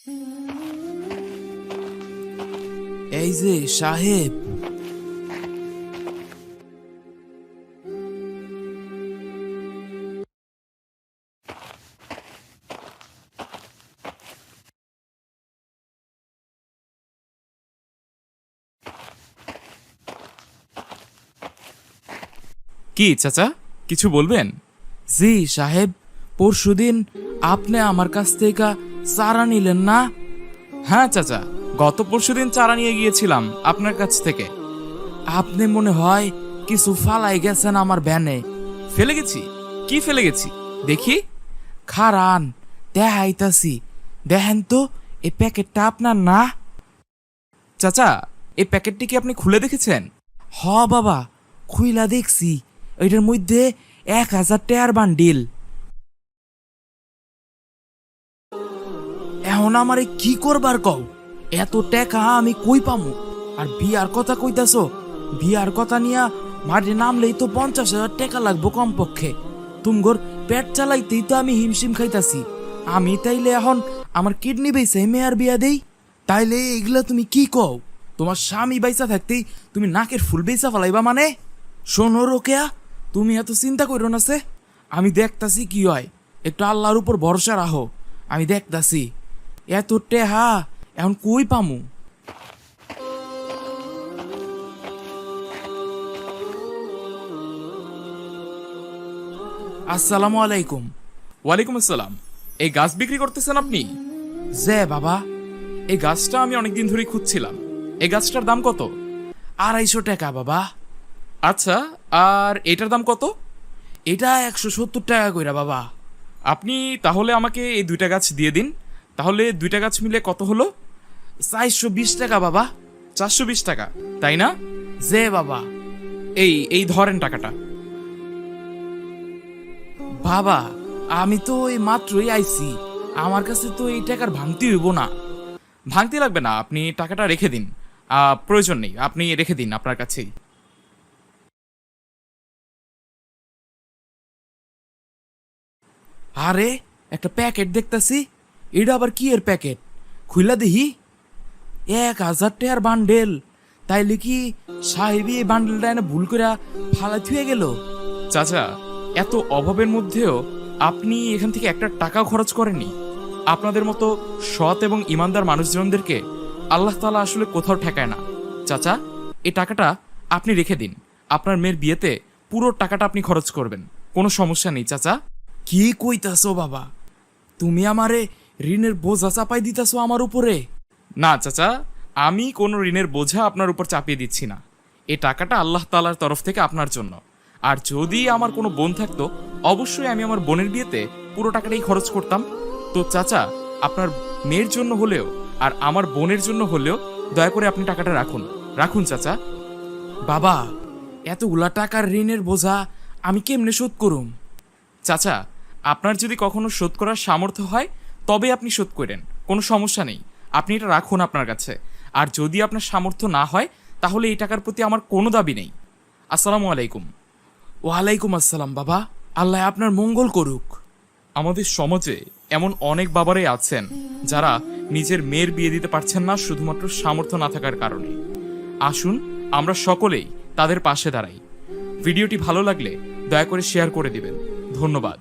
এই যে সাহেব, কি চাচা, কিছু বলবেন? জি সাহেব, পরশুদিন আপনি আমার কাছ থেকে চারা নিলেন না? হ্যাঁ চাচা, গত পরশুদিন চারা নিয়ে গিয়েছিলাম আপনার কাছ থেকে। আপনি মনে হয় কিছু ফালাই গেছেন আমার ভ্যানে। ফেলে গেছি? কি ফেলে গেছি দেখি? খারান, দেখাইতাছি। দেখেন তো, এই প্যাকেটটা আপনার না? চাচা, এই প্যাকেটটি কি আপনি খুলে দেখেছেন? হ বাবা, খুইলা দেখছি। এটার মধ্যে 1000 টাকার বান্ডিল। এখন আমারে কি করবার কও? এত টাকা আমি কই পামু? আর বিয়ার কথা কইতাছ? বিয়ার কথা নিয়া মাঠে নামলেই তো 50,000 টাকা লাগবো কমপক্ষে। তুমগোর পেট চালাইতেই তো আমি হিমশিম খাইতাছি। আমি তাইলে এখন আমার কিডনি বেচে মেয়ার বিয়া দেই? তাইলে এগুলা তুমি কি কও? তোমার স্বামী বাইচা থাকতেই তুমি নাকের ফুল বেচা ফেলাইবা মানে? শোনো রোকেয়া, তুমি এত চিন্তা করো না সে। আমি দেখতাছি কি হয়, একটু আল্লাহর উপর ভরসা রাখো। আমি দেখতাছি। এত টেহা এখন কই পামু? আসসালামু আলাইকুম। ওয়ালাইকুম আসসালাম। এই গাছ বিক্রি করতেছেন আপনি? যে বাবা, এই গাছটা আমি অনেকদিন ধরেই খুঁজছিলাম। এই গাছটার দাম কত? 250 টাকা বাবা। আচ্ছা, আর এটার দাম কত? এটা 170 টাকা কইরা বাবা। আপনি তাহলে আমাকে এই দুইটা গাছ দিয়ে দিন। তাহলে দুইটা গাছ মিলে কত হলো? 420 টাকা বাবা। 420 টাকা, তাই না? যে বাবা। এই ধরেন টাকাটা। বাবা, আমি তো এই মাত্রই আইছি, আমার কাছে তো এই টাকার ভাঙতি হইব না। ভাঙতে লাগবে না, আপনি টাকাটা রেখে দিন। প্রয়োজন নেই, আপনি রেখে দিন আপনার কাছেই। আরে, একটা প্যাকেট দেখতাছি। এটা আবার কি এর প্যাকেট? খুইলা দেখি। 1000 টাকার বান্ডেল। তাইলে কি সাহেবই এই বান্ডেলটা এনে ভুল করে ফালা থুয়ে গেল? চাচা, এত অভাবের মধ্যেও আপনি এখান থেকে একটা টাকাও খরচ করেননি। আপনাদের মতো সৎ এবং ইমানদার মানুষজনদেরকে আল্লাহ তাআলা আসলে কোথাও ঠেকায় না। চাচা, এই টাকাটা আপনি রেখে দিন। আপনার মেয়ের বিয়েতে পুরো টাকাটা আপনি খরচ করবেন, কোনো সমস্যা নেই চাচা। কি কইতাছো বাবা? তুমি আমারে ঋণের বোঝা চাপাই দিতাছো আমার উপরে? না চাচা, আমি কোনো ঋণের বোঝা আপনার উপর চাপিয়ে দিচ্ছি না। এই টাকাটা আল্লাহ তাআলার তরফ থেকে আপনার জন্য। আর যদি আমার কোনো বোন থাকতো, অবশ্যই আমি আমার বোনের বিয়েতে পুরো টাকাটাই খরচ করতাম। তো চাচা, আপনার মেয়ের জন্য হলেও আর আমার বোনের জন্য হলেও দয়া করে আপনি টাকাটা রাখুন। রাখুন চাচা। বাবা, এতগুলা টাকার ঋণের বোঝা আমি কেমনে শোধ করুম? চাচা, আপনার যদি কখনো শোধ করার সামর্থ্য হয় তবে আপনি শোধ করেন, কোনো সমস্যা নেই। আপনি এটা রাখুন আপনার কাছে। আর যদি আপনার সামর্থ্য না হয় তাহলে এই টাকার প্রতি আমার কোনো দাবি নেই। আসসালামু আলাইকুম। ওয়ালাইকুম আসসালাম বাবা, আল্লাহ আপনার মঙ্গল করুক। আমাদের সমাজে এমন অনেক বাবারাই আছেন যারা নিজের মেয়ের বিয়ে দিতে পারছেন না শুধুমাত্র সামর্থ্য না থাকার কারণে। আসুন আমরা সকলেই তাদের পাশে দাঁড়াই। ভিডিওটি ভালো লাগলে দয়া করে শেয়ার করে দিবেন। ধন্যবাদ।